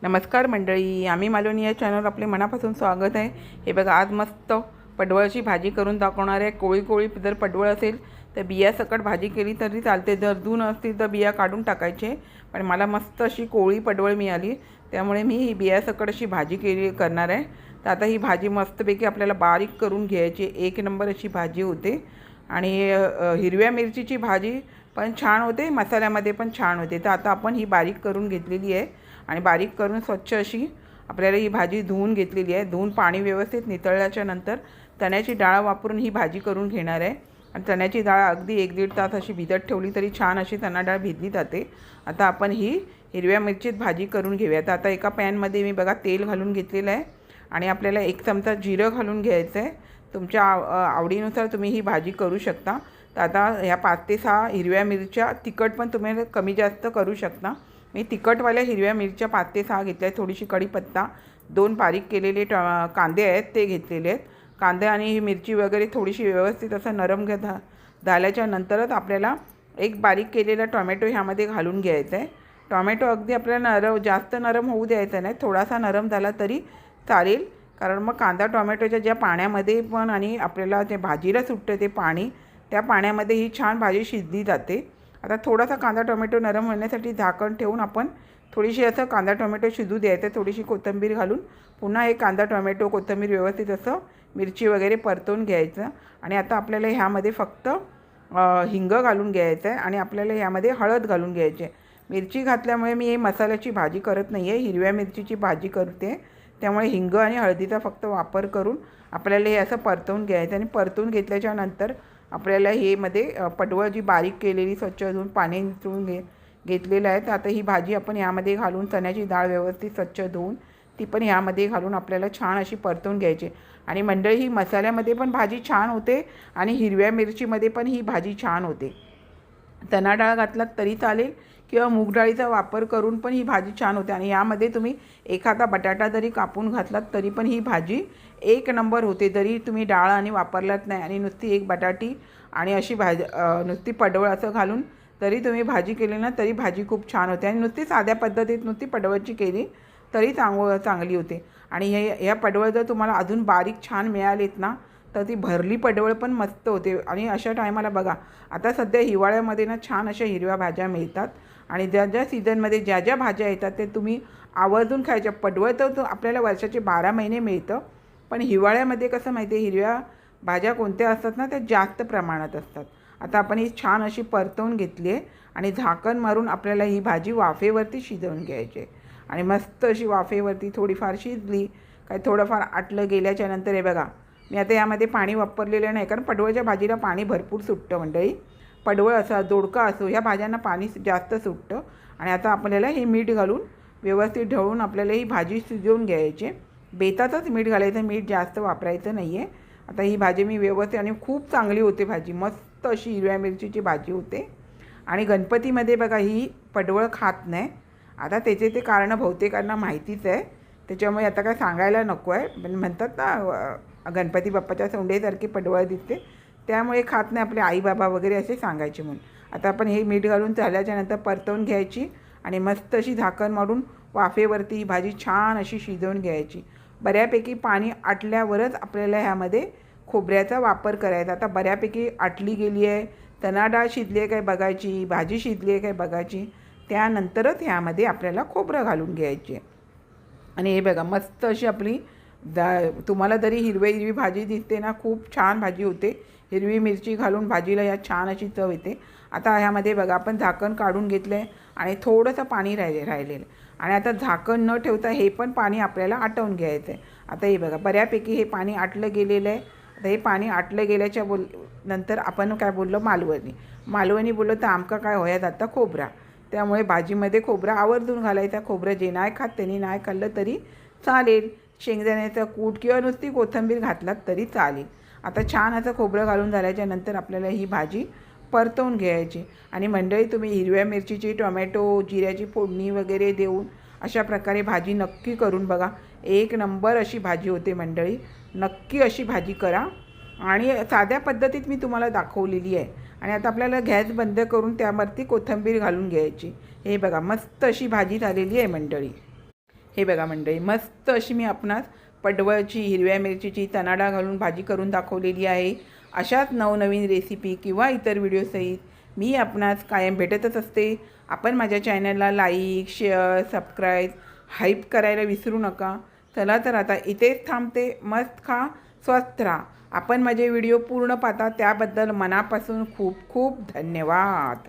नमस्कार मंडळी, आम्ही मालवणी या चॅनलवर आपले मनापासून स्वागत आहे। हे बघा, आज मस्त पडवळाची भाजी करून दाखवणार आहे। कोळी कोळी जर पडवळ असेल तर बिया सकट भाजी केली तरी चालते, जर दून असतील तर बिया काढून टाकायचे। पण मला मस्त अशी कोळी पडवळ मिळाली, त्यामुळे मी ही बिया सकट अशी भाजी करणार आहे। तर आता ही भाजी मस्तपैकी आपल्याला बारीक करून घ्यायची, एक नंबर अशी भाजी होते। आणि हिरव्या मिरचीची भाजी पण छान होते, मसाल्यामध्ये पण छान होते। तर आता आपण ही बारीक करून घेतलेली आहे आणि बारीक करून स्वच्छ अशी आपल्याला ही भाजी धुवून घेतलेली आहे। धुवून पाणी व्यवस्थित नितळल्याच्या नंतर चण्याची डाळ वापरून ही भाजी करून घेणार आहे। आणि चण्याची डाळ अगदी 1-1.5 तास अशी भिजत ठेवली तरी छान अशी चणा डाळ भिजली जाते। आता आपण ही हिरव्या मिरचीत भाजी करून घेऊया। तर आता एका पॅनमध्ये मी बघा तेल घालून घेतलेलं आहे आणि आपल्याला 1 चमचा जिरं घालून घ्यायचं आहे। तुमच्या आवडीनुसार तुम्ही ही भाजी करू शकता। तर आता ह्या 5 ते 6 हिरव्या मिरच्या, तिखट पण तुम्ही कमी जास्त करू शकता। मी तिखटवाल्या हिरव्या मिरच्या 5 ते 6 घेतल्या आहेत। थोडीशी कढीपत्ता, 2 बारीक केलेले कांदे आहेत ते घेतलेले आहेत। कांदे आणि ही मिरची वगैरे थोडीशी व्यवस्थित असं नरम झाल्याच्या नंतरच आपल्याला एक बारीक केलेला टोमॅटो ह्यामध्ये घालून घ्यायचा आहे। टोमॅटो अगदी आपल्याला जास्त नरम होऊ द्यायचा नाही, थोडासा नरम झाला तरी चालेल, कारण मग कांदा टोमॅटोच्या ज्या पाण्यामध्ये पण आणि आपल्याला जे भाजीला सुटतं ते पाणी, त्या पाण्यामध्ये ही छान भाजी शिजली जाते। आता थोडासा कांदा टोमॅटो नरम होण्यासाठी झाकण ठेवून आपण थोडीशी असं कांदा टोमॅटो शिजू द्यायचं। थोडीशी कोथिंबीर घालून पुन्हा हे कांदा टोमॅटो कोथिंबीर व्यवस्थित असं मिरची वगैरे परतून घ्यायचं। आणि आता आपल्याला ह्यामध्ये फक्त हिंग घालून घ्यायचं आहे आणि आपल्याला ह्यामध्ये हळद घालून घ्यायची आहे। मिरची घातल्यामुळे मी हे मसाल्याची भाजी करत नाही आहे, हिरव्या मिरचीची भाजी करते, त्यामुळे हिंग आणि हळदीचा फक्त वापर करून आपल्याला हे असं परतवून घ्यायचं। आणि परतून घेतल्याच्या नंतर आपल्याला हे मध्ये पडवळ जी बारीक केलेली स्वच्छ धुवून पाणी निथळून घेतलेलं आहे। तर आता ही भाजी आपण यामध्ये घालून चण्याची डाळ व्यवस्थित स्वच्छ धुवून ती पण यामध्ये घालून आपल्याला छान अशी परतून घ्यायची। आणि मंडळी, ही मसाल्यामध्ये पण भाजी छान होते आणि हिरव्या मिरचीमध्ये पण ही भाजी छान होते। चणा डाळ घातलात तरी चालेल किंवा मूग डाळीचा वापर करून पण ही भाजी छान होते। आणि यामध्ये तुम्ही एखादा बटाटा जरी कापून घातलात तरी पण ही भाजी एक नंबर होते। जरी तुम्ही डाळ आणि वापरलात नाही आणि नुसती एक बटाटी आणि अशी भाजी नुसती पडवळ असं घालून तरी तुम्ही भाजी केली ना तरी भाजी खूप छान होते। आणि नुसती साध्या पद्धतीत नुसती पडवळची केली तरी चांगली होते। आणि ह्या पडवळ जर तुम्हाला अजून बारीक छान मिळालीत ना तर ती भरली पडवळ पण मस्त होते। आणि अशा टायमाला बघा, आता सध्या हिवाळ्यामध्ये ना छान अशा हिरव्या भाज्या मिळतात आणि ज्या ज्या सीझनमध्ये ज्या ज्या भाज्या येतात ते तुम्ही आवर्जून खायच्या। पडवळ तर आपल्याला वर्षाचे 12 महिने मिळतं, पण हिवाळ्यामध्ये कसं माहिती आहे, हिरव्या भाज्या कोणत्या असतात ना त्या जास्त प्रमाणात असतात। आता आपण ही छान अशी परतवून घेतली आहे आणि झाकण मारून आपल्याला ही भाजी वाफेवरती शिजवून घ्यायची आहे। आणि मस्त अशी वाफेवरती थोडीफार शिजली काय थोडंफार आटलं गेल्याच्या नंतर हे बघा, मी आता यामध्ये पाणी वापरलेलं नाही, कारण पडवळच्या भाजीला पाणी भरपूर सुटतं मंडळी। पडवळ असो दोडका असो ह्या भाज्यांना पाणी जास्त सुटतं। आणि आता आपल्याला हे मीठ घालून व्यवस्थित ढवळून आपल्याला ही भाजी शिजवून घ्यायची। बेतातच मीठ घालायचं, मीठ जास्त वापरायचं नाही आहे। आता ही भाजी मी व्यवस्थित, आणि खूप चांगली होते भाजी, मस्त अशी हिरव्या मिरचीची भाजी होते। आणि गणपतीमध्ये बघा ही पडवळ खात नाही, आता त्याचे ते कारणं बहुतेकांना माहितीच आहे, त्याच्यामुळे आता काय सांगायला नको आहे। पण म्हणतात ना गणपती बाप्पाच्या सोंडेसारखी पडवळ दिसते, त्यामुळे खात नाही आपले आई बाबा वगैरे असे सांगायचे म्हणून। आता आपण हे मीठ घालून झाल्याच्या नंतर परतवून घ्यायची आणि मस्त अशी झाकण मारून वाफेवरती ही भाजी छान अशी शिजवून घ्यायची। बऱ्यापैकी पाणी आटल्यावरच आपल्याला ह्यामध्ये खोबऱ्याचा वापर करायचा। आता बऱ्यापैकी आटली गेली आहे, चणा डाळ शिजली आहे काय बघायची, भाजी शिजली आहे काय बघायची, त्यानंतरच ह्यामध्ये आपल्याला खोबरं घालून घ्यायचे। आणि हे बघा, मस्त अशी आपली तुम्हाला जरी हिरवी भाजी दिसते ना, खूप छान भाजी होते। हिरवी मिरची घालून भाजीला या छान अशी चव येते। आता ह्यामध्ये बघा आपण झाकण काढून घेतलं आहे आणि थोडंसं पाणी राहिलेलं, आणि आता झाकण न ठेवता हे पण पाणी आपल्याला आटवून घ्यायचं आहे। आता हे बघा, बऱ्यापैकी हे पाणी आटलं गेलेलं आहे। आता हे पाणी आटलं गेल्याच्या नंतर आपण काय बोललो, मालवणी बोललो तर आमका काय होया जाता खोबरा, त्यामुळे भाजीमध्ये खोबरा आवर्जून घालायचा। खोबरं जे नाही खात त्यांनी नाही खाल्लं तरी चालेल, शेंगदाण्याचा कूट किंवा नुसती कोथिंबीर घातलात तरी चालेल। आता छान असं खोबरं घालून झाल्याच्या नंतर आपल्याला ही भाजी परतवून घ्यायची। आणि मंडळी, तुम्ही हिरव्या मिरचीची, टोमॅटो, जिऱ्याची फोडणी वगैरे देऊन अशा प्रकारे भाजी नक्की करून बघा, एक नंबर अशी भाजी होते मंडळी। नक्की अशी भाजी करा, आणि साध्या पद्धतीत मी तुम्हाला दाखवलेली आहे। आणि आता आपल्याला गॅस बंद करून त्यावरती कोथिंबीर घालून घ्यायची। हे बघा, मस्त अशी भाजी झालेली आहे मंडळी। हे बघा मंडळी, मस्त अशी मी आपणास पडवळची हिरव्या मिरचीची तनाडा घालून भाजी करून दाखवलेली आहे. अशाच नवनवीन रेसिपी किंवा इतर व्हिडिओसहित मी आपणास कायम भेटतच असते. आपण माझ्या चॅनलला लाईक, शेअर, सबस्क्राईब, हाईप करायला विसरू नका. चला तर आता इथेच थांबते. मस्त खा, स्वस्थ राहा. आपण माझे व्हिडिओ पूर्ण पाहता त्याबद्दल मनापासून खूप खूप धन्यवाद.